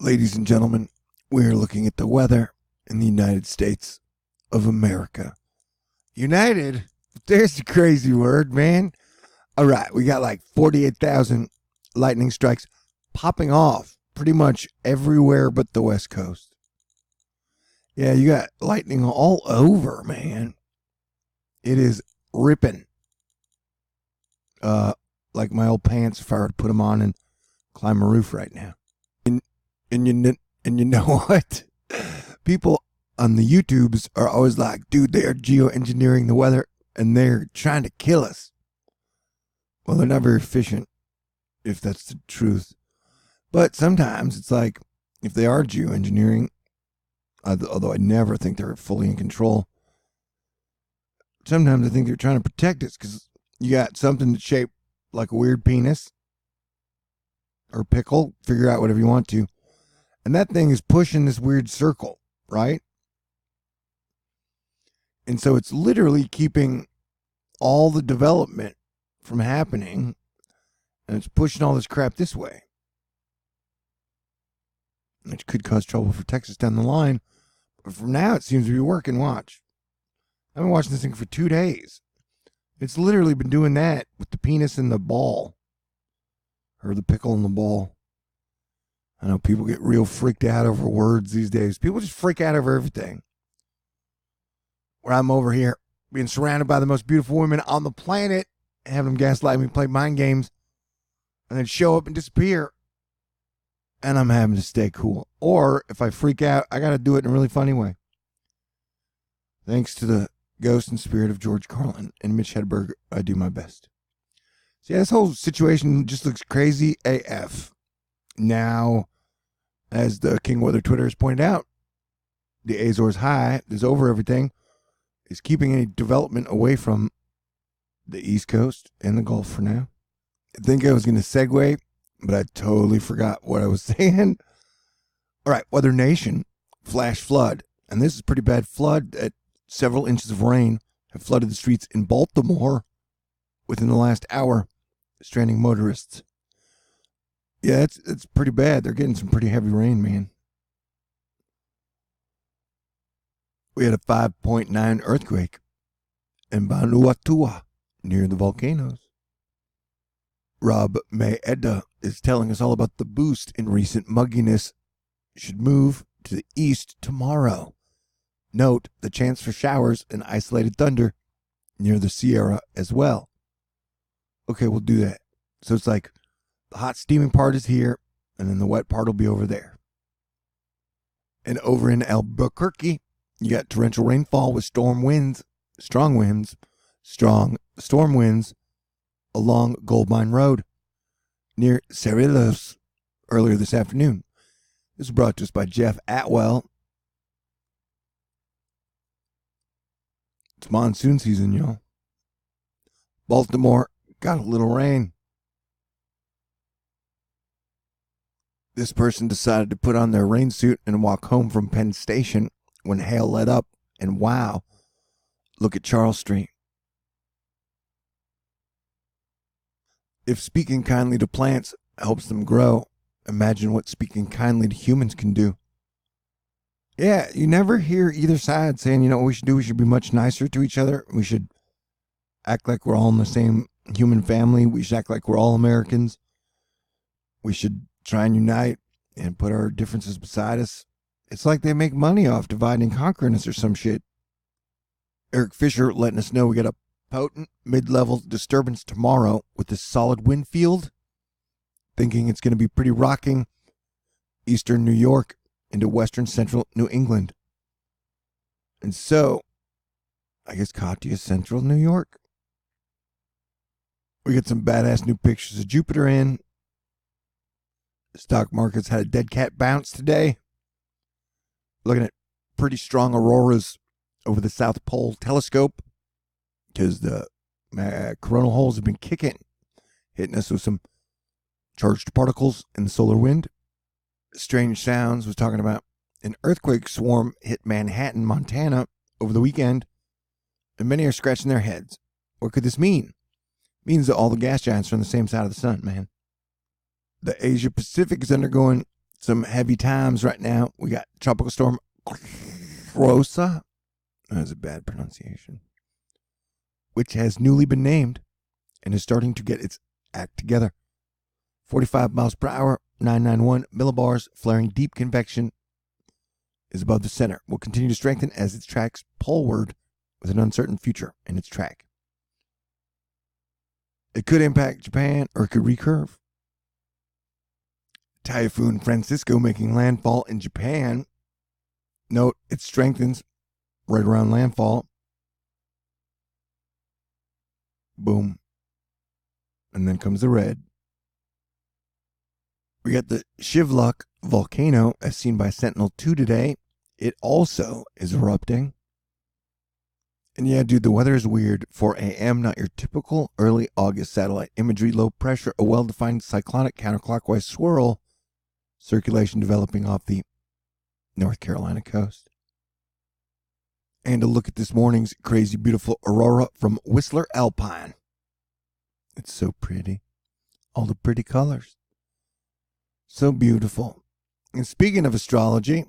Ladies and gentlemen, we're looking at the weather in the United States of America. United? There's the crazy word, man. All right, we got like 48,000 lightning strikes popping off pretty much everywhere but the West Coast. Yeah, you got lightning all over, man. It is ripping. Like my old pants if I were to put them on and climb a roof right now. And you know what? People on the YouTubes are always like, dude, they are geoengineering the weather and they're trying to kill us. Well, they're not very efficient, if that's the truth. But sometimes it's like, if they are geoengineering, although I never think they're fully in control, sometimes I think they're trying to protect us because you got something that's shaped like a weird penis or pickle, figure out whatever you want to. And that thing is pushing this weird circle, right? And so it's literally keeping all the development from happening, and it's pushing all this crap this way, which could cause trouble for Texas down the line. But for now, it seems to be working. Watch. I've been watching this thing for 2 days. It's literally been doing that with the penis and the ball, or the pickle and the ball. I know people get real freaked out over words these days. People just freak out over everything. Where I'm over here being surrounded by the most beautiful women on the planet, having them gaslight me, play mind games, and then show up and disappear. And I'm having to stay cool. Or if I freak out, I got to do it in a really funny way. Thanks to the ghost and spirit of George Carlin and Mitch Hedberg, I do my best. So yeah, this whole situation just looks crazy AF. Now, as the King Weather Twitter has pointed out, the Azores High is over everything, is keeping any development away from the East Coast and the Gulf for now. I think I was going to segue, but I totally forgot what I was saying. All right, Weather Nation, flash flood. And this is pretty bad flood that several inches of rain have flooded the streets in Baltimore within the last hour, stranding motorists. Yeah, it's pretty bad. They're getting some pretty heavy rain, man. We had a 5.9 earthquake in Vanuatu near the volcanoes. Rob Mayeda is telling us all about the boost in recent mugginess. Should move to the east tomorrow. Note the chance for showers and isolated thunder near the Sierra as well. Okay, we'll do that. So it's like the hot steaming part is here, and then the wet part will be over there. And over in Albuquerque, you got torrential rainfall with strong winds along Gold Mine Road near Cerritos earlier this afternoon. This was brought to us by Jeff Atwell. It's monsoon season, y'all. Baltimore got a little rain. This person decided to put on their rain suit and walk home from Penn Station when hail let up, and wow, look at Charles Street. If speaking kindly to plants helps them grow, imagine what speaking kindly to humans can do. Yeah, you never hear either side saying, you know what we should do? We should be much nicer to each other. We should act like we're all in the same human family. We should act like we're all Americans. We should try and unite and put our differences beside us. It's like they make money off dividing and conquering us or some shit. Eric Fisher letting us know we got a potent mid-level disturbance tomorrow with this solid wind field. Thinking it's going to be pretty rocking eastern New York into western central New England. And so, I guess Katya central New York. We get some badass new pictures of Jupiter in. The stock market's had a dead cat bounce today. Looking at pretty strong auroras over the South Pole telescope because the coronal holes have been kicking, hitting us with some charged particles in the solar wind. Strange Sounds was talking about an earthquake swarm hit Manhattan, Montana over the weekend, and many are scratching their heads. What could this mean? It means that all the gas giants are on the same side of the sun, man. The Asia Pacific is undergoing Some heavy times right now. We got Tropical Storm Rosa. That was a bad pronunciation. Which has newly been named and is starting to get its act together. 45 miles per hour, 991 millibars, flaring deep convection is above the center. Will continue to strengthen as it tracks poleward with an uncertain future in its track. It could impact Japan or it could recurve. Typhoon Francisco making landfall in Japan. Note, it strengthens right around landfall. Boom. And then comes the red. We got the Shivluk volcano as seen by Sentinel-2 today. It also is erupting. And yeah, dude, the weather is weird. 4 a.m., not your typical early August satellite imagery. Low pressure, a well-defined cyclonic counterclockwise swirl. Circulation developing off the North Carolina coast. And a look at this morning's crazy beautiful aurora from Whistler Alpine. It's so pretty. All the pretty colors. So beautiful. And speaking of astrology,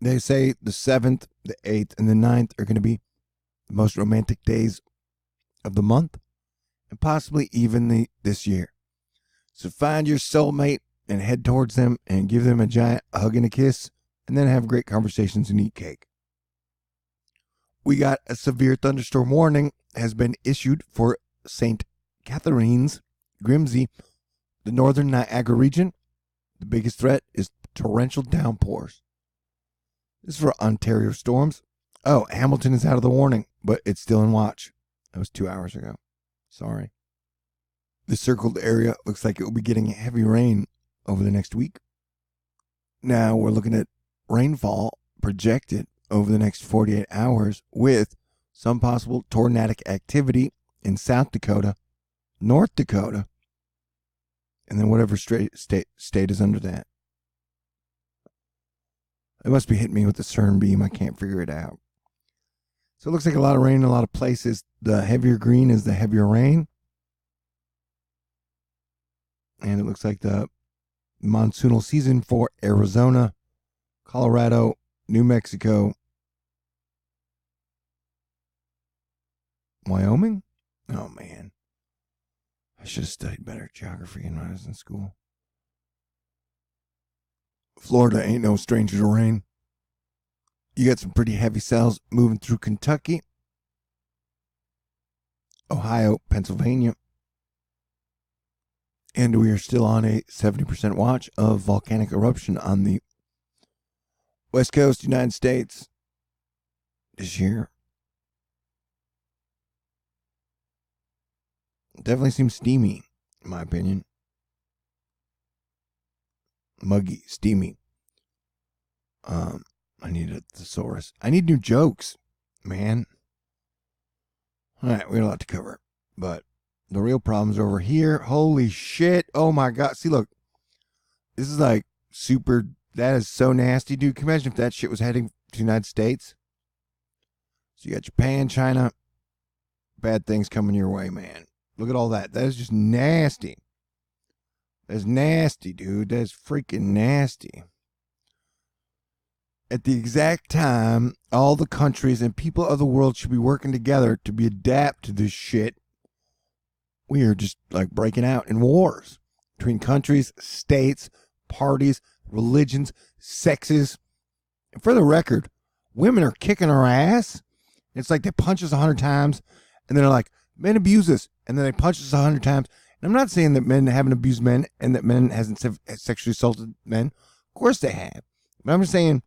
they say the 7th, the 8th, and the 9th are going to be the most romantic days of the month, and possibly even this year. So find your soulmate and head towards them and give them a giant hug and a kiss, and then have great conversations and eat cake. We got a severe thunderstorm warning has been issued for St. Catharines, Grimsby, the northern Niagara region. The biggest threat is torrential downpours. This is for Ontario storms. Oh, Hamilton is out of the warning, but it's still in watch. That was 2 hours ago. Sorry. The circled area looks like it will be getting heavy rain over the next week. Now we're looking at rainfall projected over the next 48 hours with some possible tornadic activity in South Dakota, North Dakota, and then whatever state is under that. It must be hitting me with the CERN beam. I can't figure it out. So it looks like a lot of rain in a lot of places. The heavier green is the heavier rain. And it looks like the monsoonal season for Arizona, Colorado, New Mexico, Wyoming? Oh, man. I should have studied better geography when I was in school. Florida ain't no stranger to rain. You got some pretty heavy cells moving through Kentucky, Ohio, Pennsylvania. And we are still on a 70% watch of volcanic eruption on the West Coast, United States this year. Definitely seems steamy, in my opinion. Muggy, steamy. I need a thesaurus. I need new jokes, man. Alright, we got a lot to cover. But the real problem's over here. Holy shit. Oh my god. See, look. This is like super. That is so nasty, dude. Can you imagine if that shit was heading to the United States? So you got Japan, China. Bad things coming your way, man. Look at all that. That is just nasty. That's nasty, dude. That's freaking nasty. At the exact time, all the countries and people of the world should be working together to be adapt to this shit. We are just like breaking out in wars between countries, states, parties, religions, sexes. And for the record, women are kicking our ass. It's like they punch us 100 times, and then they're like, men abuse us, and then they punch us 100 times. And I'm not saying that men haven't abused men and that men hasn't sexually assaulted men. Of course they have. But I'm just saying,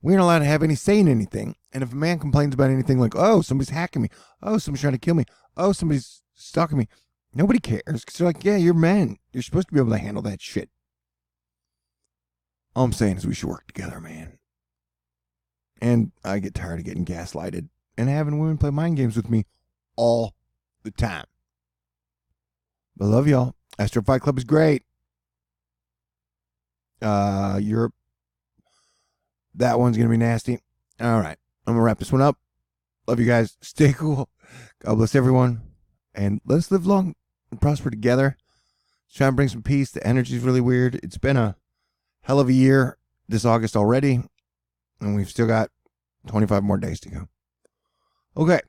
we aren't allowed to have any say in anything. And if a man complains about anything like, oh, somebody's hacking me. Oh, somebody's trying to kill me. Oh, somebody's stalking me. Nobody cares. Because they're like, yeah, you're men. You're supposed to be able to handle that shit. All I'm saying is we should work together, man. And I get tired of getting gaslighted and having women play mind games with me all the time. But I love y'all. Astro Fight Club is great. Europe. That one's going to be nasty. All right. I'm going to wrap this one up. Love you guys. Stay cool. God bless everyone. And let's live long and prosper together. Let's try and bring some peace. The energy is really weird. It's been a hell of a year this August already, and we've still got 25 more days to go. Okay,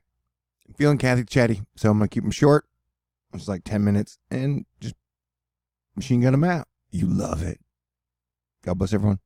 feeling Catholic chatty, so I'm going to keep them short. It's like 10 minutes, and just machine gun them out. You love it. God bless everyone.